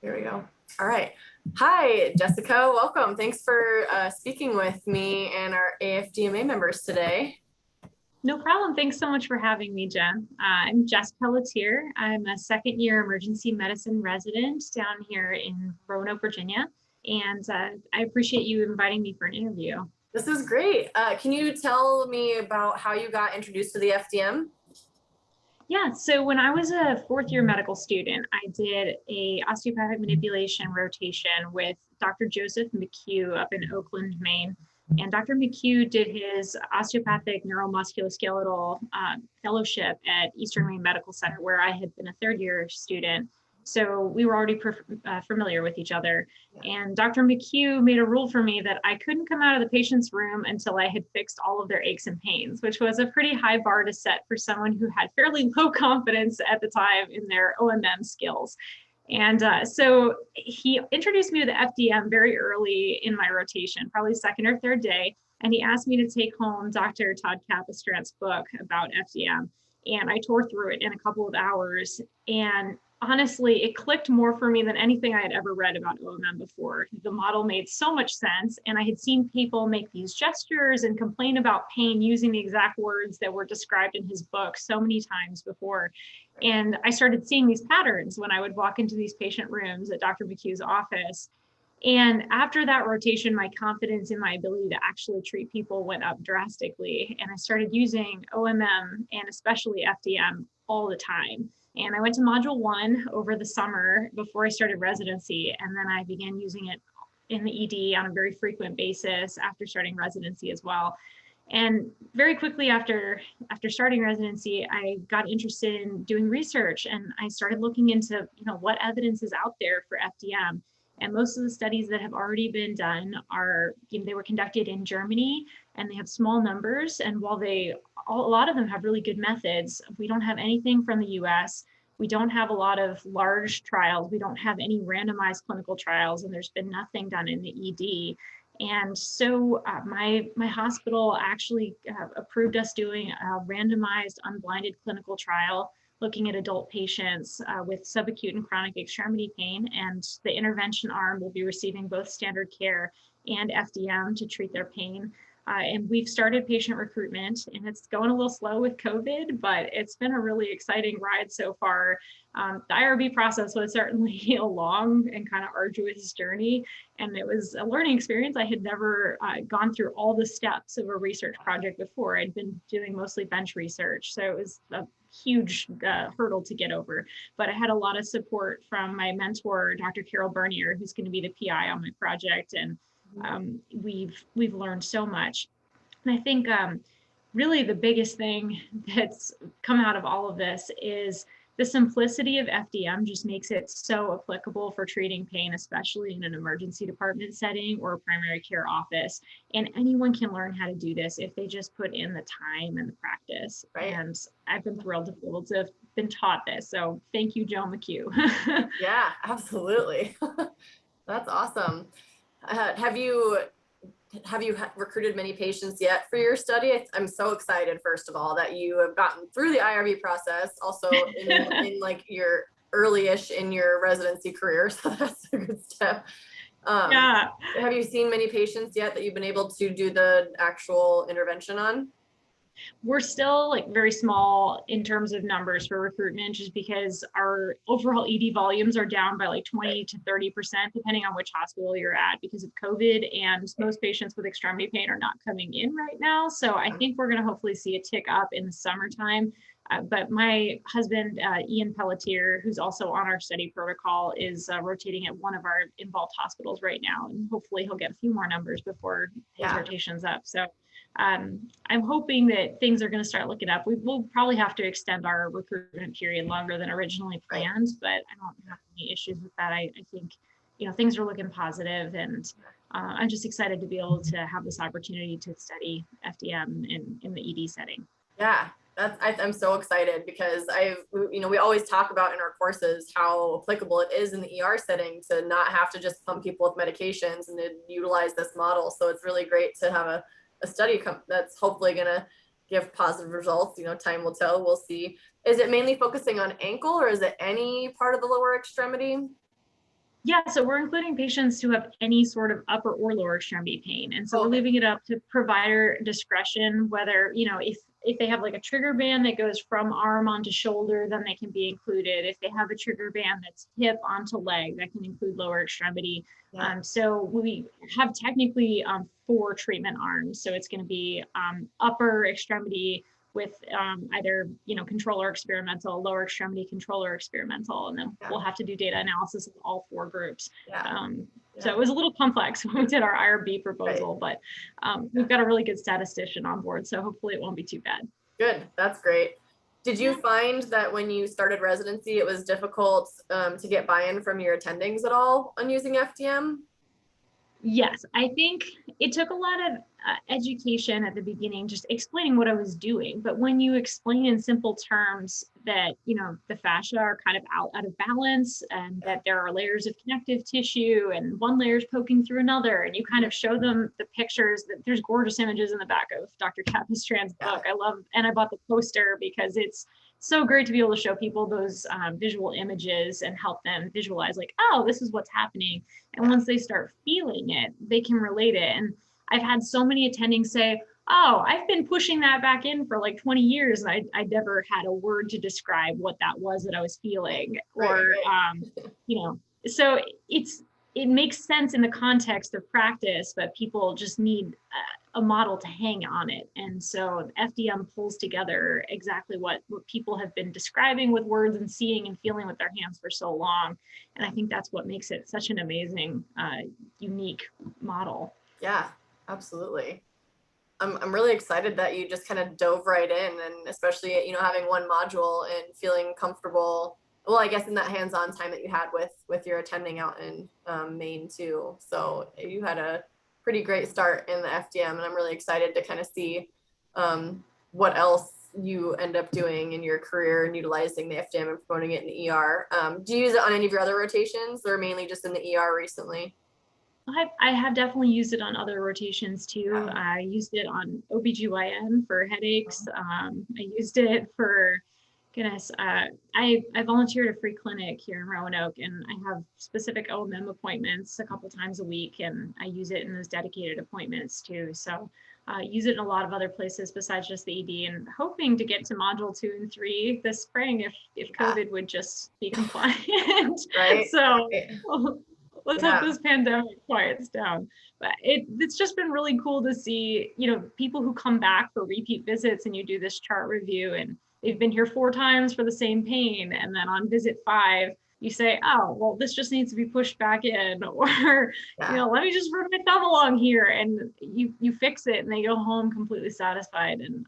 Here we go. All right. Hi, Jessica. Welcome. Thanks for speaking with me and our AFDMA members today. No problem. Thanks so much for having me, Jen. I'm Jess Pelletier. I'm a second year emergency medicine resident down here in Roanoke, Virginia. And I appreciate you inviting me for an interview. This is great. Can you tell me about how you got introduced to the FDM? Yeah, so when I was a fourth year medical student, I did a osteopathic manipulation rotation with Dr. Joseph McHugh up in Oakland, Maine. And Dr. McHugh did his osteopathic neuromusculoskeletal fellowship at Eastern Maine Medical Center, where I had been a third year student. So we were already familiar with each other. And Dr. McHugh made a rule for me that I couldn't come out of the patient's room until I had fixed all of their aches and pains, which was a pretty high bar to set for someone who had fairly low confidence at the time in their OMM skills. And so he introduced me to the FDM very early in my rotation, probably second or third day. And he asked me to take home Dr. Todd Capistrant's book about FDM. And I tore through it in a couple of hours. And honestly, it clicked more for me than anything I had ever read about OMM before. The model made so much sense, and I had seen people make these gestures and complain about pain using the exact words that were described in his book so many times before. And I started seeing these patterns when I would walk into these patient rooms at Dr. McHugh's office. And after that rotation, my confidence in my ability to actually treat people went up drastically. And I started using OMM and especially FDM all the time. And I went to module 1 over the summer before I started residency. And then I began using it in the ED on a very frequent basis after starting residency as well. And very quickly after starting residency, I got interested in doing research, and I started looking into, what evidence is out there for FDM. And most of the studies that have already been done are, they were conducted in Germany, and they have small numbers. And while a lot of them have really good methods, we don't have anything from the US. We don't have a lot of large trials. We don't have any randomized clinical trials, and there's been nothing done in the ED. And so my hospital actually approved us doing a randomized unblinded clinical trial looking at adult patients with subacute and chronic extremity pain. And the intervention arm will be receiving both standard care and FDM to treat their pain. And we've started patient recruitment, and it's going a little slow with COVID, but it's been a really exciting ride so far. The IRB process was certainly a long and kind of arduous journey, and it was a learning experience. I had never gone through all the steps of a research project before. I'd been doing mostly bench research, so it was a huge hurdle to get over. But I had a lot of support from my mentor, Dr. Carol Bernier, who's going to be the PI on my project, and we've learned so much. And I think really the biggest thing that's come out of all of this is the simplicity of FDM just makes it so applicable for treating pain, especially in an emergency department setting or a primary care office. And anyone can learn how to do this if they just put in the time and the practice. Right. And I've been thrilled to be able to have been taught this. So thank you, Joe McHugh. Yeah, absolutely. That's awesome. Have you recruited many patients yet for your study? I'm so excited, first of all, that you have gotten through the IRB process, also in like your early-ish in your residency career. So that's a good step. Yeah. Have you seen many patients yet that you've been able to do the actual intervention on? We're still like very small in terms of numbers for recruitment, just because our overall ED volumes are down by like 20 to 30%, depending on which hospital you're at, because of COVID, and most patients with extremity pain are not coming in right now. So I think we're going to hopefully see a tick up in the summertime. But my husband, Ian Pelletier, who's also on our study protocol, is rotating at one of our involved hospitals right now. And hopefully he'll get a few more numbers before his rotation's up. So I'm hoping that things are going to start looking up. We'll probably have to extend our recruitment period longer than originally planned, but I don't have any issues with that. I think, things are looking positive, and I'm just excited to be able to have this opportunity to study FDM in the ED setting. Yeah. I'm so excited because we always talk about in our courses how applicable it is in the ER setting to not have to just pump people with medications and to utilize this model. So it's really great to have a study that's hopefully going to give positive results. Time will tell. We'll see. Is it mainly focusing on ankle, or is it any part of the lower extremity? Yeah, so we're including patients who have any sort of upper or lower extremity pain. And so we're Okay. leaving it up to provider discretion, whether, if they have like a trigger band that goes from arm onto shoulder, then they can be included. If they have a trigger band that's hip onto leg, that can include lower extremity. Yeah. So we have technically 4 treatment arms. So it's going to be upper extremity with either control or experimental, lower extremity control or experimental, and then we'll have to do data analysis of all 4 groups. Yeah. So it was a little complex when we did our IRB proposal, Right. but we've got a really good statistician on board, so hopefully it won't be too bad. Good. That's great. Did you find that when you started residency, it was difficult to get buy-in from your attendings at all on using FDM? Yes, I think it took a lot of education at the beginning, just explaining what I was doing. But when you explain in simple terms that, the fascia are kind of out of balance and that there are layers of connective tissue and one layer is poking through another, and you kind of show them the pictures, that there's gorgeous images in the back of Dr. Capistrand's book. And I bought the poster because it's so great to be able to show people those visual images and help them visualize like, oh, this is what's happening. And once they start feeling it, they can relate it. And I've had so many attendings say, oh, I've been pushing that back in for like 20 years. And I never had a word to describe what that was that I was feeling. Or, so it makes sense in the context of practice, but people just need a model to hang on it. And so FDM pulls together exactly what people have been describing with words and seeing and feeling with their hands for so long. And I think that's what makes it such an amazing, unique model. Yeah, absolutely. I'm really excited that you just kind of dove right in, and especially, having one module and feeling comfortable. Well, I guess in that hands-on time that you had with your attending out in Maine too. So you had a pretty great start in the FDM, and I'm really excited to kind of see what else you end up doing in your career and utilizing the FDM and promoting it in the ER. Do you use it on any of your other rotations, or mainly just in the ER recently? I have definitely used it on other rotations too. Yeah. I used it on OBGYN for headaches. I used it for, goodness, I volunteer at a free clinic here in Roanoke, and I have specific OMM appointments a couple times a week, and I use it in those dedicated appointments too. So use it in a lot of other places besides just the ED, and hoping to get to module 2 and 3 this spring if COVID would just be compliant. Right. So Right. let's hope this pandemic quiets down. But it's just been really cool to see, people who come back for repeat visits, and you do this chart review, and they've been here 4 times for the same pain. And then on visit 5, you say, oh, well, this just needs to be pushed back in, or, let me just run my thumb along here, and you fix it, and they go home completely satisfied. And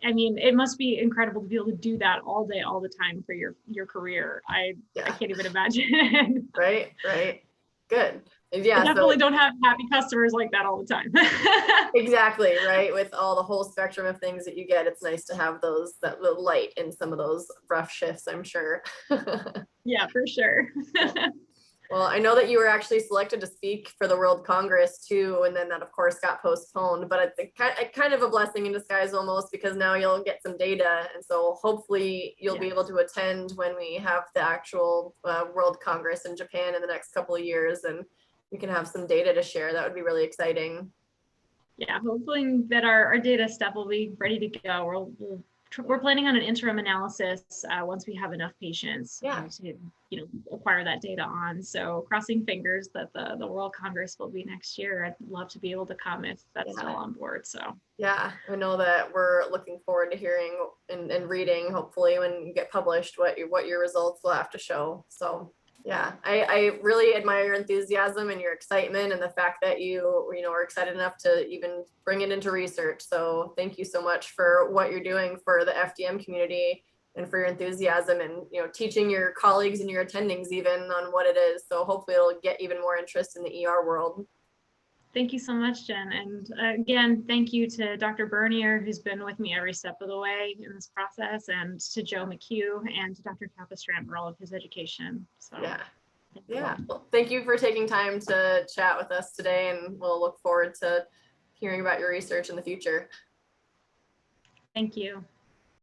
I mean, it must be incredible to be able to do that all day, all the time for your career. I can't even imagine. Right. Good. I definitely don't have happy customers like that all the time. Exactly, right. With all the whole spectrum of things that you get, it's nice to have that little light in some of those rough shifts, I'm sure. Yeah, for sure. Well, I know that you were actually selected to speak for the World Congress too, and then that of course got postponed, but it's kind of a blessing in disguise almost, because now you'll get some data, and so hopefully you'll be able to attend when we have the actual World Congress in Japan in the next couple of years, and we can have some data to share. That would be really exciting. Yeah, hopefully that our data stuff will be ready to go. We're planning on an interim analysis once we have enough patients to acquire that data on. So crossing fingers that the World Congress will be next year. I'd love to be able to come if that's still on board. So yeah, I know that we're looking forward to hearing and reading, hopefully when you get published, what your results will have to show. So yeah, I really admire your enthusiasm and your excitement, and the fact that you are excited enough to even bring it into research. So thank you so much for what you're doing for the FDM community, and for your enthusiasm, and teaching your colleagues and your attendings even on what it is. So hopefully it'll get even more interest in the ER world. Thank you so much, Jen. And again, thank you to Dr. Bernier, who's been with me every step of the way in this process, and to Joe McHugh and to Dr. Capistrand for all of his education. So yeah. Well, thank you for taking time to chat with us today, and we'll look forward to hearing about your research in the future. Thank you.